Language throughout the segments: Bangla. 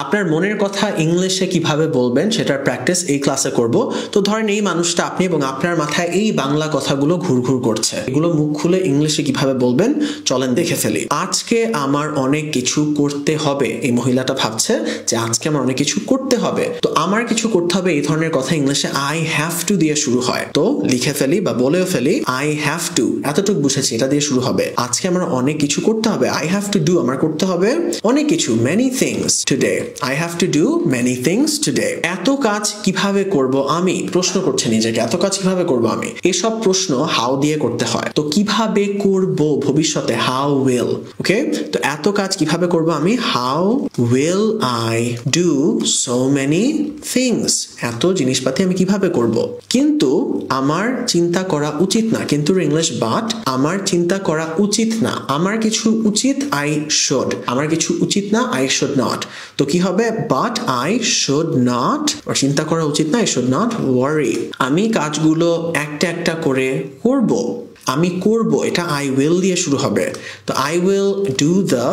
আপনার মনের কথা ইংলিশে কিভাবে বলবেন সেটার প্র্যাকটিস এই ক্লাসে করব। তো ধরেন এই মানুষটা আপনি এবং আপনার মাথায় এই বাংলা কথাগুলো ঘুরঘুর করছে, এগুলো মুখ খুলে ইংলিশে কিভাবে বলবেন চলেন দেখে ফেলি। আজকে আমার অনেক কিছু করতে হবে। এই মহিলাটা ভাবছে যে আজকে আমার অনেক কিছু করতে হবে, তো আমার কিছু করতে হবে এই ধরনের কথা ইংলিশে আই হ্যাভ টু দিয়ে শুরু হয়। তো লিখে ফেলি বা বলেও ফেলি আই হ্যাভ টু, এতটুকু বুঝেছি, এটা দিয়ে শুরু হবে। আজকে আমার অনেক কিছু করতে হবে, আই হ্যাভ টু ডু, আমার করতে হবে অনেক কিছু, many things today, I have to do many things today. এত কাজ কিভাবে করব আমি, প্রশ্ন করছে নিজেকে, এত কাজ কিভাবে করব আমি। এসব প্রশ্ন হাউ দিয়ে করতে হয়। তো কিভাবে করব ভবিষ্যতে হাউ উইল, ওকে। তো এত কাজ কিভাবে করব আমি, how will I do so many things, এত জিনিসপাতি আমি কিভাবে করব। কিন্তু আমার চিন্তা করা উচিত না, কিন্তু ইংলিশ বাট, আমার চিন্তা করা উচিত না, আমার কিছু উচিত আই শুড, আমার কিছু উচিত না আই শুড নট। তো কি হবে, বাট আই শুড নট, চিন্তা করা উচিত না আই শুড নট ওয়ারি। আমি কাজগুলো একটা একটা করে করব, আমি করব, এটা আই উইল দিয়ে শুরু হবে। তো আই উইল ডু দ্য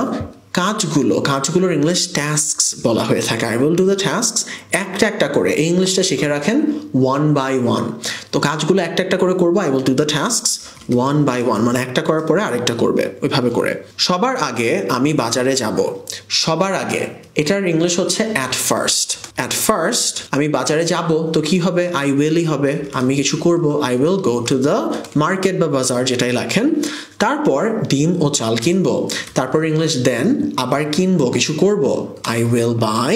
কাজগুলোর ইংলিশ টাস্কস বলা হয়ে থাকে। I will do the tasks, একটা একটা করে, এই ইংলিশটা শিখে রাখেন, ওয়ান বাই ওয়ান। তো কাজগুলো একটা একটা করে করবো, I will do the tasks one by one, মানে একটা করার পরে আরেকটা করবে, ওইভাবে করে। সবার আগে আমি বাজারে যাব, সবার আগে, এটার ইংলিশ হচ্ছে অ্যাট ফার্স্ট। অ্যাট ফার্স্ট আমি বাজারে যাব, তো কি হবে, আই উইলই হবে, আমি কিছু করব, I will go to the market বা বাজার, যেটাই লেখেন। তারপর ডিম ও চাল কিনবো, তারপর ইংলিশ দেন আবার কিনবো, কিছু করব, I will buy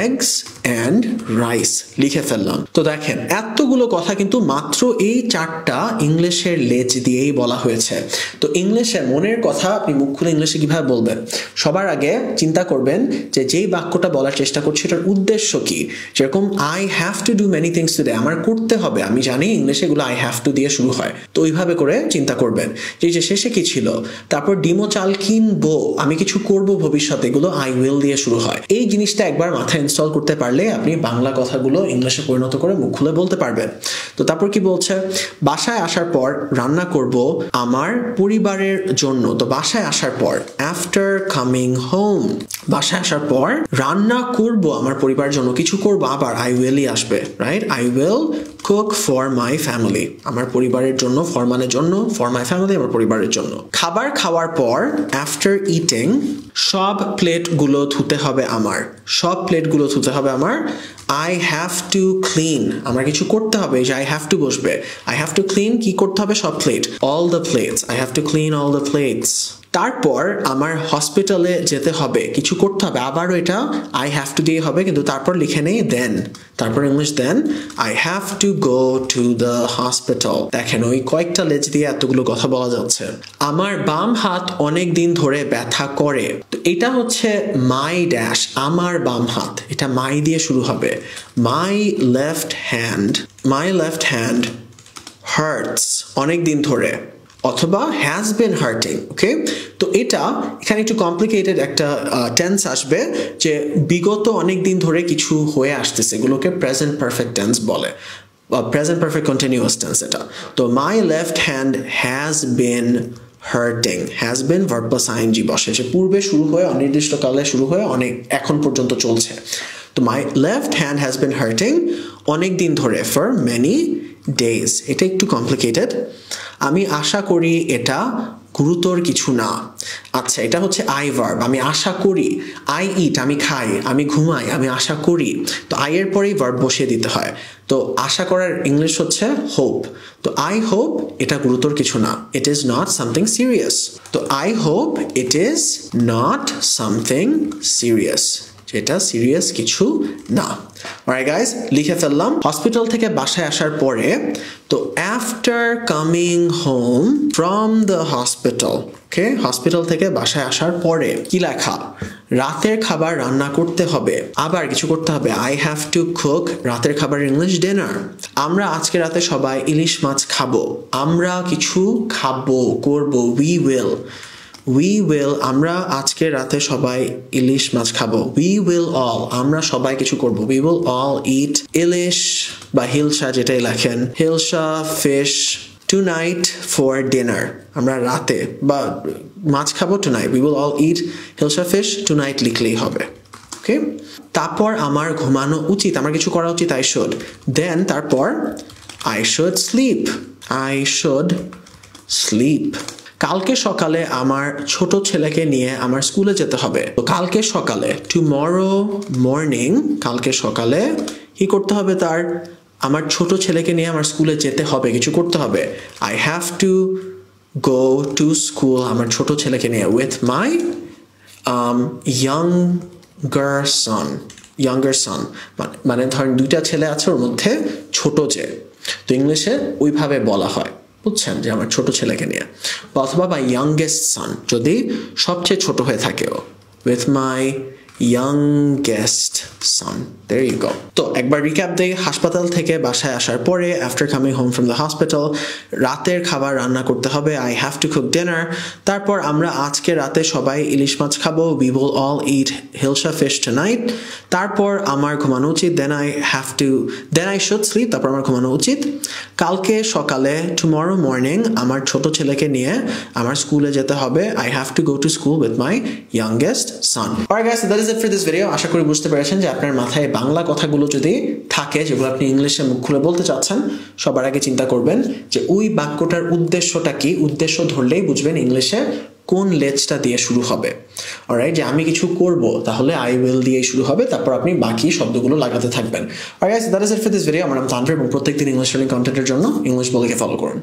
eggs and rice, লিখে ফেললাম। তো দেখেন এতগুলো কথা কিন্তু মাত্র এই চারটা ইংলিশের লেজ দিয়েই বলা হয়েছে। তো ইংলিশে মনের কথা আপনি মুখ খুলে ইংলিশে কিভাবে বলবেন, সবার আগে চিন্তা করবেন যে যেই বাক্যটা বলার চেষ্টা করছি এটার উদ্দেশ্য কি। যেরকম I have to do many things today, আমার করতে হবে, আমি জানি ইংলিশে এগুলো আই হ্যাভ টু দিয়ে শুরু হয়, তো ওইভাবে করে চিন্তা করবেন। যে শেষে কি ছিল, তারপর ডিমো চাল কিনবো, আমি কিছু করব ভবিষ্যতে, এগুলো আই উইল দিয়ে শুরু হয়। এই জিনিসটা একবার মাথায় ইনস্টল করতে পারলে আপনি বাংলা কথাগুলো ইংলিশে পরিণত করে মুখ খুলে বলতে পারবেন। তো তারপর কি বলছে, বাসায় আসার পর রান্না করব আমার পরিবারের জন্য। তো বাসায় আসার পর, আফটার কামিং হোম, বাসায় আসার পর রান্না করব আমার পরিবারের জন্য, কিছু করব, আবার আই উইলই আসবে, right. I will cook for my family, আমার পরিবারের জন্য, ফর মানে জন্য, ফর মাই ফ্যামিলি, আমার পরিবারের জন্য। খাবার খাওয়ার পর, আফটার ইটিং, সব প্লেটগুলো ধুতে হবে আমার, সব প্লেটগুলো ধুতে হবে আমার। আই হ্যাভ টু ক্লিন, আমার কিছু করতে হবে, যে আই হ্যাভ টু বসবে, আই হ্যাভ টু ক্লিন, কি করতে হবে, সব plate, all the plates, I have to clean all the plates. তারপর আমার হসপিটালে যেতে হবে, কিছু করতে হবে, আবারও এটা আই হ্যাভ টু দিয়ে হবে, কিন্তু তারপর লিখে নেই দেন, তারপর English then I have to go to the hospital. দেখেন ওই কয়েকটা লেজ দিয়ে এতগুলো কথা বলা যাচ্ছে। আমার বাম হাত অনেক দিন ধরে ব্যথা করে, তো এটা হচ্ছে মাই ড্যাশ, আমার বাম হাত, এটা মাই দিয়ে শুরু হবে। মাই লেফট হ্যান্ড হার্টস, অনেক দিন ধরে, অথবা হ্যাজ বিন হার্টিং, ওকে। তো এটা এখানে একটু কমপ্লিকেটেড একটা টেন্স আসবে, যে বিগত অনেক দিন ধরে কিছু হয়ে আসতেছে, এগুলোকে প্রেজেন্ট পারফেক্ট টেন্স বলে, প্রেজেন্ট পারফেক্ট কন্টিনিউয়াস টেন্স এটা। তো my left hand has been hurting, has been verb plus ING বসে, যে পূর্বে শুরু হয়ে অনির্দিষ্টকালে শুরু হয়ে অনেক এখন পর্যন্ত চলছে। তো my left hand has been hurting অনেক দিন ধরে, ফর মেনি ডেজ, এটা একটু কমপ্লিকেটেড। আমি আশা করি এটা গুরুতর কিছু না। আচ্ছা, এটা হচ্ছে আই ভার্ব, আমি আশা করি। আই ইট, আমি খাই, আমি ঘুমাই, আমি আশা করি। তো আই এর পরেই ভার্ব বসিয়ে দিতে হয়। তো আশা করার ইংলিশ হচ্ছে হোপ। তো আই হোপ এটা গুরুতর কিছু না, it is not something serious. তো I hope it is not something serious, যেটা সিরিয়াস কিছু না। অলরাইট গাইস, লিখে ফেললাম। হসপিটাল থেকে বাসায় আসার পরে, তো after coming home from the hospital, okay, hospital থেকে বাসায় আসার পরে কি লেখা, রাতের খাবার রান্না করতে হবে, আবার কিছু করতে হবে, আই হ্যাভ টু কুক রাতের খাবার, ইংলিশ ডিনার। আমরা আজকে রাতে সবাই ইলিশ মাছ খাবো, আমরা কিছু খাবো, করব, উই উইল, আমরা আজকে রাতে সবাই ইলিশ মাছ খাবো, উই উইল অল, আমরা সবাই কিছু করব, we will all eat ilish বা হিলসা, যেটাই লেখেন, hilsa fish tonight for dinner, আমরা রাতে বা মাছ খাবো tonight, we will all eat hilsa fish tonight লিখলেই হবে। ওকে, তারপর আমার ঘুমানো উচিত, আমার কিছু করা উচিত, I should. দেন তারপর I should sleep. কালকে সকালে আমার ছোট ছেলেকে নিয়ে আমার স্কুলে যেতে হবে। তো কালকে সকালে tomorrow morning, কালকে সকালে কি করতে হবে তার? আমার ছোট ছেলেকে নিয়ে আমার স্কুলে যেতে হবে, কিছু করতে হবে। I have to go to school, আমার ছোট ছেলেকে নিয়ে, with my younger son, মানে ধরেন দুইটা ছেলে আছে, ওর মধ্যে ছোট যে, তো ইংলিশে ওইভাবে বলা হয়, বুঝছেন, যে আমার ছোট ছেলেকে নিয়ে, অথবা my youngest son যদি সবচেয়ে ছোট হয়ে থাকে, with my youngest son. There you go. তো একবার রিক্যাপ দেই, হাসপাতাল থেকে বাসায় আসার পরে after coming home from the hospital রাতের খাবার রান্না করতে হবে, I have to cook dinner. তারপর আমরা আজকে রাতে সবাই ইলিশ মাছ খাবো, we will all eat hilsa fish tonight. তারপর আমার ঘুমানো উচিত, then I should sleep, তারপর আমার ঘুমানো উচিত। কালকে সকালে tomorrow morning আমার ছোট ছেলেকে নিয়ে আমার স্কুলে যেতে হবে, I have to go to school with my youngest son. Alright guys, so that is it for this video. আশা করি বুঝতে পেরেছেন যে আপনার মাথায় বাংলা কথাগুলো যদি থাকে যেগুলো আপনি ইংলিশে মুখ খুলে বলতে চাচ্ছেন, সবার আগে চিন্তা করবেন যে ওই বাক্যটার উদ্দেশ্যটা কি, উদ্দেশ্য ধরলেই বুঝবেন ইংলিশে কোন লেজটা দিয়ে শুরু হবে। অলরাইট, যে আমি কিছু করব তাহলে I will দিয়ে শুরু হবে, তারপর আপনি বাকি শব্দগুলো লাগাতে থাকবেন। Alright, that is it for this video. আমার নাম তানভীর এবং প্রত্যেকদিন ইংলিশ লার্নিং কন্টেন্টের জন্য ইংলিশ বলকে ফলো করুন।